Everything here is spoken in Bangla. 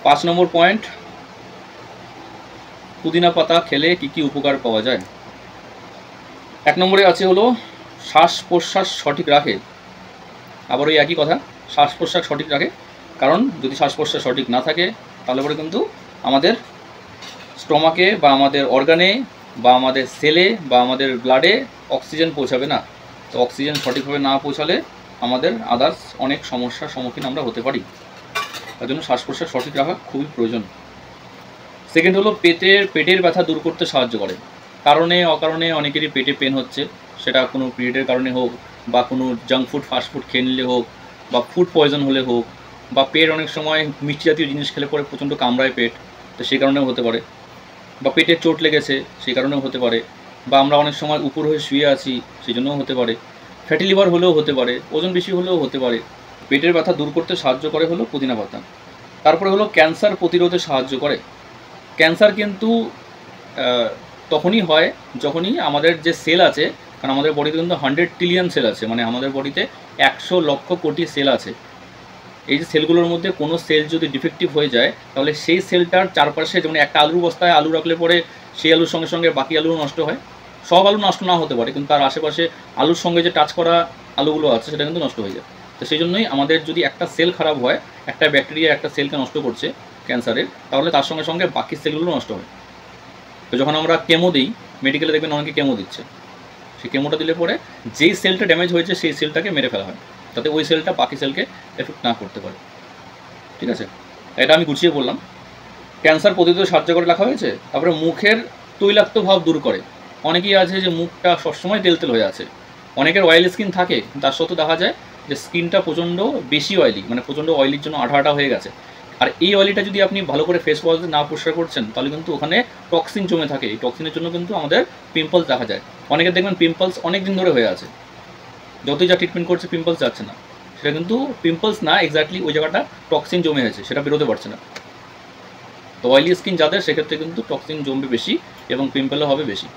5 নম্বর পয়েন্ট, পুদিনা পাতা খেলে কি কি উপকার পাওয়া যায়। 1 নম্বরে আছে হলো শ্বাস প্রশ্বাস সঠিক রাখে। আবার ওই একই কথা, শ্বাস প্রশ্বাস সঠিক রাখে, কারণ যদি শ্বাস প্রশ্বাস সঠিক না থাকে তাহলে পরে কিন্তু আমাদের স্টমাকে বা আমাদের অর্গানে বা আমাদের সেলে বা আমাদের ব্লাডে অক্সিজেন পৌঁছাবে না। তো অক্সিজেন সঠিকভাবে না পৌঁছালে আমাদের আদার্স অনেক সমস্যার সম্মুখীন আমরা হতে পারি। তার জন্য শ্বাস প্রশ্বাস সঠিক রাখা খুবই প্রয়োজন। সেকেন্ড হলো পেটের ব্যথা দূর করতে সাহায্য করে। কারণে অকারণে অনেকেরই পেটে পেন হচ্ছে, সেটা কোনো পিরিয়ডের কারণে হোক বা কোনো জাঙ্ক ফুড ফাস্টফুড খেয়ে নিলে হোক বা ফুড পয়জন হলে হোক বা পেট অনেক সময় মিষ্টি জাতীয় জিনিস খেলে পরে প্রচণ্ড কামড়ায় পেট, তো সেই কারণেও হতে পারে, বা পেটে চোট লেগেছে সেই কারণেও হতে পারে, বা আমরা অনেক সময় উপর হয়ে শুয়ে আছি সেই জন্যও হতে পারে, ফ্যাটি লিভার হলেও হতে পারে, ওজন বেশি হলেও হতে পারে। পেটের ব্যথা দূর করতে সাহায্য করে হলো পুদিনা পাতা। তারপরে হলো ক্যান্সার প্রতিরোধে সাহায্য করে। ক্যান্সার কিন্তু তখনই হয় যখনই আমাদের যে সেল আছে, কারণ আমাদের বডিতে কিন্তু 100 ট্রিলিয়ন সেল আছে, মানে আমাদের বডিতে 100 লক্ষ কোটি সেল আছে। এই যে সেলগুলোর মধ্যে কোনো সেল যদি ডিফেক্টিভ হয়ে যায় তাহলে সেই সেলটার চারপাশে, যেমন একটা আলুর বস্তায় আলু রাখলে পরে সেই আলুর সঙ্গে সঙ্গে বাকি আলু নষ্ট হয়, সব আলু নষ্ট না হতে পারে কিন্তু তার আশেপাশে আলুর সঙ্গে যে টাচ করা আলুগুলো আছে সেটা কিন্তু নষ্ট হয়ে যায়। তো সেই জন্যই আমাদের যদি একটা সেল খারাপ হয়, একটা ব্যাকটেরিয়া একটা সেলকে নষ্ট করছে ক্যান্সারের, তাহলে তার সঙ্গে সঙ্গে বাকি সেলগুলো নষ্ট হয়। তো যখন আমরা কেমো দিই, মেডিকেলে দেখবেন অনেকে কেমো দিচ্ছে, সেই কেমোটা দিলে পরে যেই সেলটা ড্যামেজ হয়েছে সেই সেলটাকে মেরে ফেলা হয়, যাতে ওই সেলটা বাকি সেলকে এফেক্ট না করতে পারে। ঠিক আছে, এটা আমি গুছিয়ে বললাম। ক্যান্সার প্রতিরোধে সাহায্য করে লেখা হয়েছে। তারপরে মুখের তৈলাক্ত ভাব দূর করে। অনেকেই আছে যে মুখটা সবসময় তেল তেল হয়ে আছে, অনেকের অয়েলি স্কিন থাকে, তার সত্ত্বেও দেখা যায় যে স্কিনটা প্রচণ্ড বেশি অয়েলি, মানে প্রচণ্ড অয়েলির জন্য আঠা আঠা হয়ে গেছে। আর এই অয়েলিটা যদি আপনি ভালো করে ফেস ওয়াশ দিয়ে না পরিষ্কার করছেন তাহলে কিন্তু ওখানে টক্সিন জমে থাকে। এই টক্সিনের জন্য কিন্তু আমাদের পিম্পলস দেখা যায়। অনেকের দেখবেন পিম্পলস অনেক দিন ধরে হয়ে আছে, যতই যা ট্রিটমেন্ট করছে পিম্পলস যাচ্ছে না, সেটা কিন্তু পিম্পলস না, এক্স্যাক্টলি ওই জায়গাটা টক্সিন জমে আছে, সেটা বেরোতে পারছে না। তো অয়েলি স্কিন যাদের সেক্ষেত্রে কিন্তু টক্সিন জমবে বেশি এবং পিম্পলও হবে বেশি।